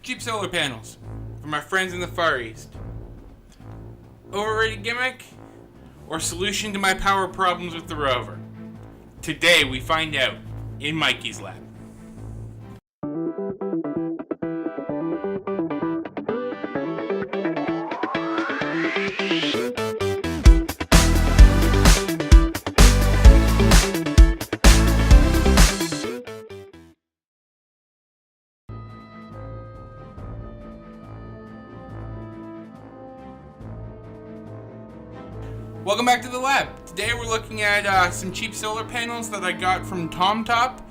Cheap solar panels from our friends in the Far East. Overrated gimmick or solution to my power problems with the Rover? Today we find out in Mikey's lab. Welcome back to the lab. Today we're looking at some cheap solar panels that I got from TomTop,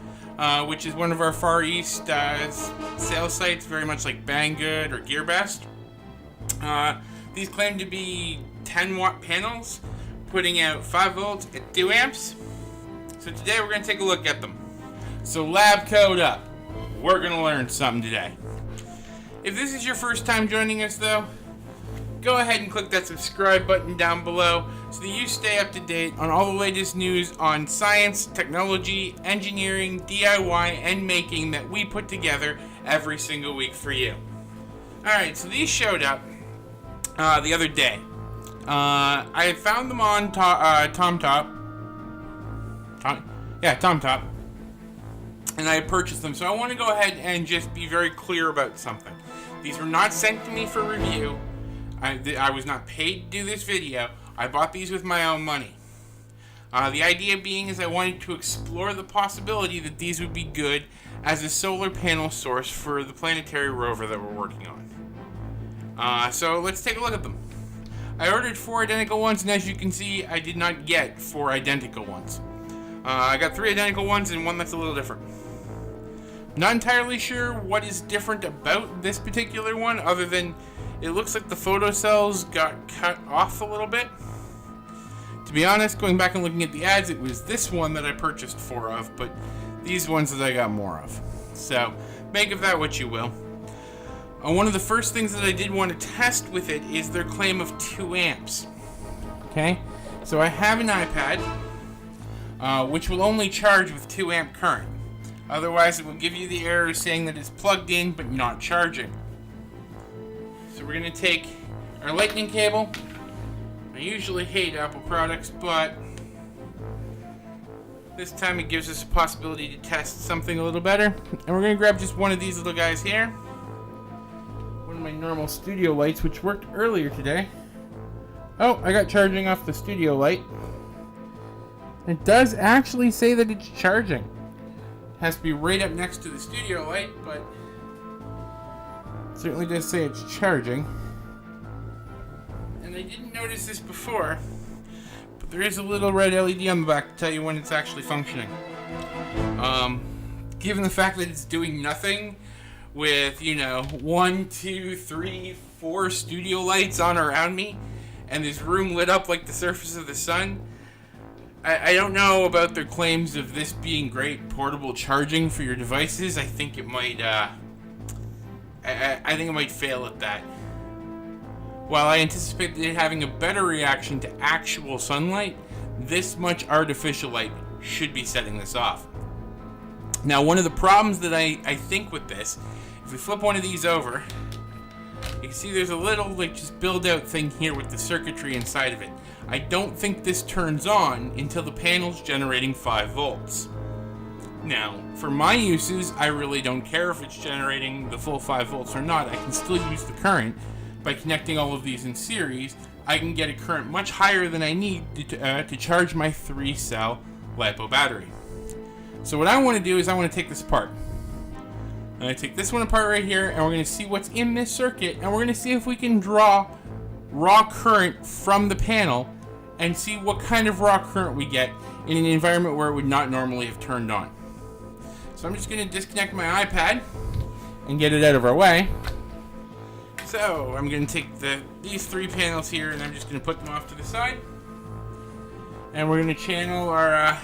which is one of our Far East sales sites, very much like Banggood or GearBest. These claim to be 10-watt panels, putting out 5 volts at 2 amps. So today we're going to take a look at them. So lab code up. We're going to learn something today. If this is your first time joining us though, go ahead and click that subscribe button down below so that you stay up to date on all the latest news on science, technology, engineering, DIY, and making that we put together every single week for you. Alright, so these showed up the other day. I found them on TomTop. TomTop. And I purchased them. So I want to go ahead and just be very clear about something. These were not sent to me for review. I was not paid to do this video. I bought these with my own money. The idea being is I wanted to explore the possibility that these would be good as a solar panel source for the planetary rover that we're working on. So let's take a look at them. I ordered 4 identical ones, and as you can see, I did not get 4 identical ones. I got 3 identical ones and one that's a little different. Not entirely sure what is different about this particular one, other than it looks like the photocells got cut off a little bit. To be honest, going back and looking at the ads, it was this one that I purchased 4 of, but these ones that I got more of. So, make of that what you will. One of the first things that I did want to test with it is their claim of 2 amps. Okay, so I have an iPad, which will only charge with 2 amp current. Otherwise, it will give you the error saying that it's plugged in but not charging. So we're going to take our lightning cable. I usually hate Apple products, but this time it gives us a possibility to test something a little better. And we're going to grab just one of these little guys here. One of my normal studio lights, which worked earlier today. Oh, I got charging off the studio light. It does actually say that it's charging. It has to be right up next to the studio light, but certainly does say it's charging. And I didn't notice this before, but there is a little red LED on the back to tell you when it's actually functioning. Given the fact that it's doing nothing with, 1, 2, 3, 4 studio lights on around me, and this room lit up like the surface of the sun, I don't know about their claims of this being great portable charging for your devices. I think it might, I think it might fail at that. While I anticipate it having a better reaction to actual sunlight, this much artificial light should be setting this off. Now, one of the problems that I think with this, if we flip one of these over, you can see there's a little just build out thing here with the circuitry inside of it. I don't think this turns on until the panel's generating 5 volts. Now, for my uses, I really don't care if it's generating the full 5 volts or not. I can still use the current. By connecting all of these in series, I can get a current much higher than I need to charge my 3-cell LiPo battery. So what I want to do is I want to take this apart. I'm going to take this one apart right here, and we're going to see what's in this circuit, and we're going to see if we can draw raw current from the panel and see what kind of raw current we get in an environment where it would not normally have turned on. So I'm just going to disconnect my iPad and get it out of our way. So I'm going to take these 3 panels here, and I'm just going to put them off to the side. And we're going to channel our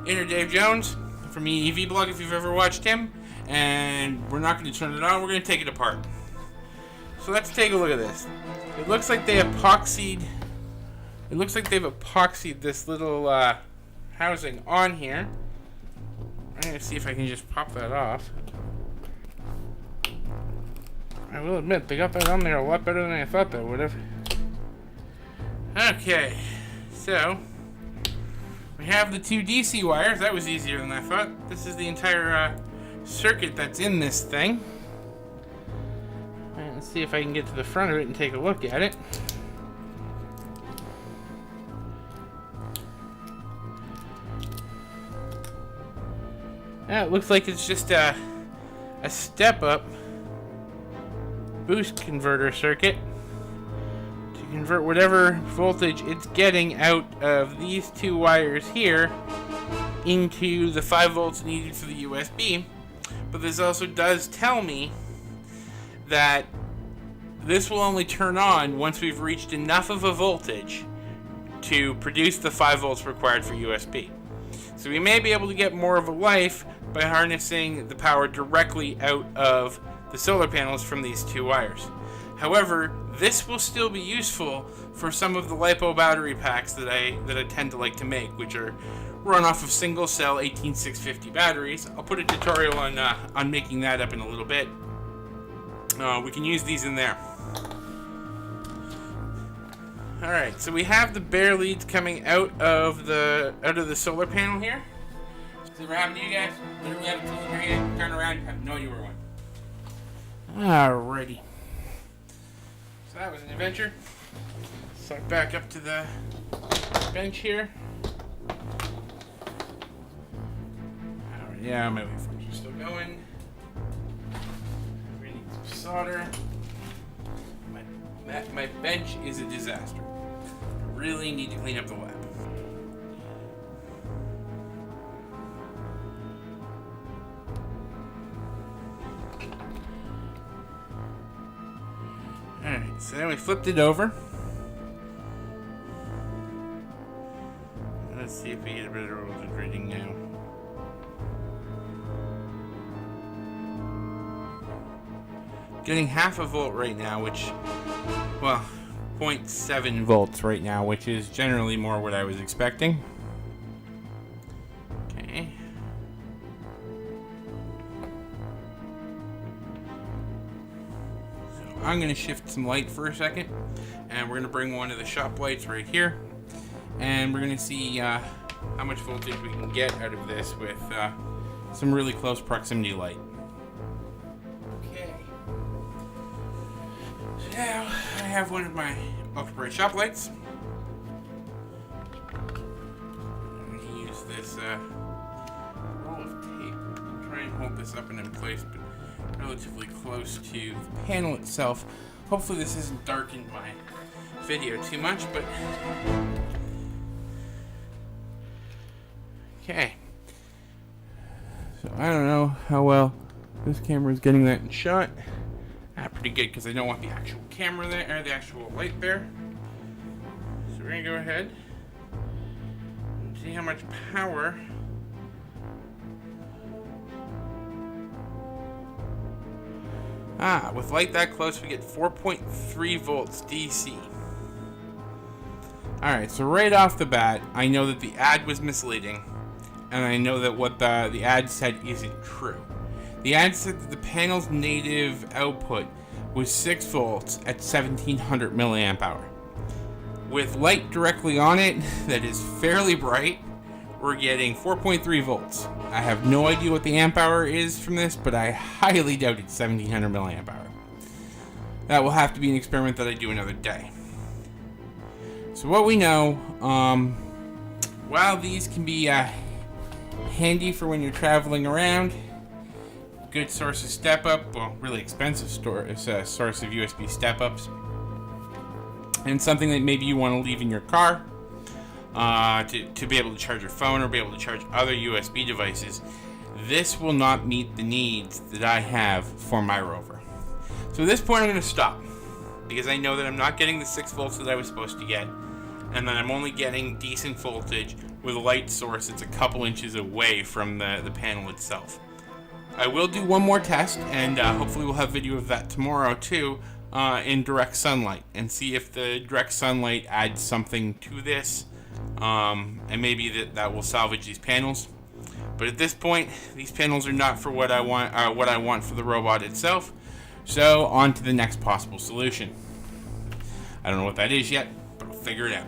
inner Dave Jones from EV Blog if you've ever watched him. And we're not going to turn it on, we're going to take it apart. So let's take a look at this. It looks like they epoxied this little housing on here. I'm going to see if I can just pop that off. I will admit, they got that on there a lot better than I thought they would have. Okay, so we have the two DC wires. That was easier than I thought. This is the entire circuit that's in this thing. And let's see if I can get to the front of it and take a look at it. It looks like it's just a step-up boost converter circuit to convert whatever voltage it's getting out of these two wires here into the 5 volts needed for the USB. But this also does tell me that this will only turn on once we've reached enough of a voltage to produce the 5 volts required for USB. So we may be able to get more of a life by harnessing the power directly out of the solar panels from these two wires. However, this will still be useful for some of the LiPo battery packs that I tend to like to make, which are run off of single cell 18650 batteries. I'll put a tutorial on making that up in a little bit. We can use these in there. Alright, so we have the bare leads coming out of the solar panel here. Does it ever happen to you guys? Literally have a tool in your hand, turn around, you have no idea where it went. Alrighty. So that was an adventure. So back up to the bench here. Alright, yeah, my waveforms are still going. We need some solder. My bench is a disaster. I really need to clean up the lab. Alright, so then we flipped it over. Let's see if we get a better voltage reading now. Getting half a volt right now, which, well, 0.7 volts right now, which is generally more what I was expecting. Okay. So I'm going to shift some light for a second, and we're going to bring one of the shop lights right here, and we're going to see how much voltage we can get out of this with some really close proximity light. Now, I have one of my ultra bright shop lights. I'm going to use this roll of tape. I'll try and hold this up and in place, but relatively close to the panel itself. Hopefully this isn't darkened my video too much, but... Okay. So I don't know how well this camera is getting that in shot. Pretty good, because I don't want the actual camera there, or the actual light there. So we're going to go ahead and see how much power with light that close we get 4.3 volts DC. Alright, so right off the bat, I know that the ad was misleading, and I know that what the ad said isn't true. The ad said that the panel's native output was 6 volts at 1700 milliamp hour. With light directly on it that is fairly bright, we're getting 4.3 volts. I have no idea what the amp hour is from this, but I highly doubt it's 1700 milliamp hour. That will have to be an experiment that I do another day. So what we know, while these can be handy for when you're traveling around, good source of step-up, well, really expensive source of USB step-ups, and something that maybe you want to leave in your car to be able to charge your phone or be able to charge other USB devices. This will not meet the needs that I have for my Rover. So at this point I'm going to stop, because I know that I'm not getting the 6 volts that I was supposed to get, and that I'm only getting decent voltage with a light source that's a couple inches away from the panel itself. I will do one more test, and hopefully we'll have video of that tomorrow too, in direct sunlight, and see if the direct sunlight adds something to this, and maybe that will salvage these panels. But at this point, these panels are not for what I want for the robot itself. So on to the next possible solution. I don't know what that is yet, but I'll figure it out.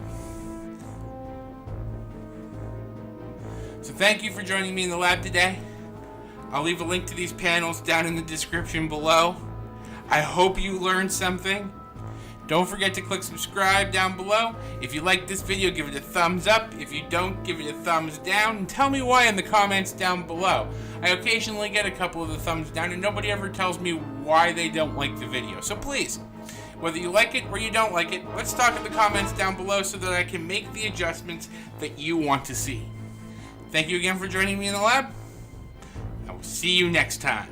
So thank you for joining me in the lab today. I'll leave a link to these panels down in the description below. I hope you learned something. Don't forget to click subscribe down below. If you like this video, give it a thumbs up. If you don't, give it a thumbs down. And tell me why in the comments down below. I occasionally get a couple of the thumbs down, and nobody ever tells me why they don't like the video. So please, whether you like it or you don't like it, let's talk in the comments down below so that I can make the adjustments that you want to see. Thank you again for joining me in the lab. I will see you next time.